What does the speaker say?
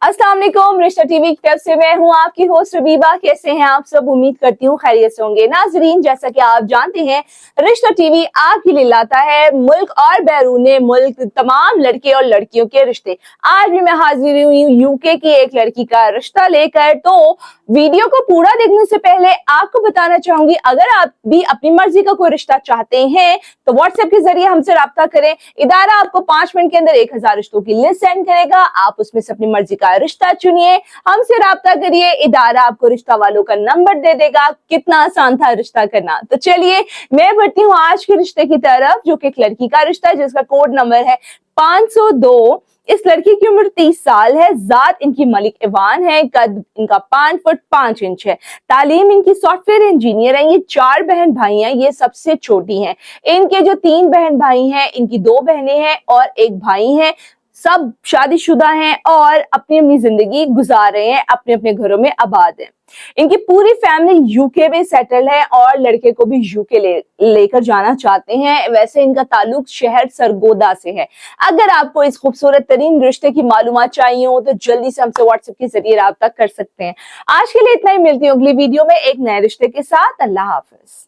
अस्सलाम वालेकुम। रिश्ता टीवी की तरफ से मैं हूं आपकी होस्ट रबीबा। कैसे हैं आप सब? उम्मीद करती हूँ खैरियत से होंगे। नाजरीन, जैसा कि आप जानते हैं, रिश्ता टीवी आपके लिए लाता है मुल्क और बैरून मुल्क तमाम लड़के और लड़कियों के रिश्ते। आज भी मैं हाजिर हुई हूँ यूके की एक लड़की का रिश्ता लेकर। तो वीडियो को पूरा देखने से पहले आपको बताना चाहूंगी, अगर आप भी अपनी मर्जी का कोई रिश्ता चाहते हैं तो व्हाट्सएप के जरिए हमसे राब्ता करें। इदारा आपको 5 मिनट के अंदर 1000 रिश्तों की लिस्ट सेंड करेगा। आप उसमें से अपनी मर्जी का रिश्ता चुनिए, हमसे राब्ता करिए। इदारा आपको रिश्ता वालों का नंबर दे देगा। कितना आसान था रिश्ता करना। तो चलिए मैं बढ़ती हूँ आज के रिश्ते की तरफ, जो कि एक लड़की का रिश्ता है जिसका कोड नंबर है 502। इस लड़की की उम्र 30 साल है। जात इनकी मलिक इवान है। कद इनका 5 फुट 5 इंच है। तालीम इनकी सॉफ्टवेयर इंजीनियर है। ये 4 बहन भाई हैं, ये सबसे छोटी हैं। इनके जो 3 बहन भाई हैं, इनकी 2 बहनें हैं और 1 भाई है। सब शादीशुदा हैं और अपनी अपनी जिंदगी गुजार रहे हैं, अपने अपने घरों में आबाद हैं। इनकी पूरी फैमिली यूके में सेटल है और लड़के को भी यूके लेकर जाना चाहते हैं। वैसे इनका ताल्लुक शहर सरगोदा से है। अगर आपको इस खूबसूरत तरीन रिश्ते की मालूमात चाहिए हो तो जल्दी से हमसे व्हाट्सएप के जरिए राब्ता कर सकते हैं। आज के लिए इतना ही। मिलती हूँ अगली वीडियो में एक नए रिश्ते के साथ। अल्लाह हाफिज।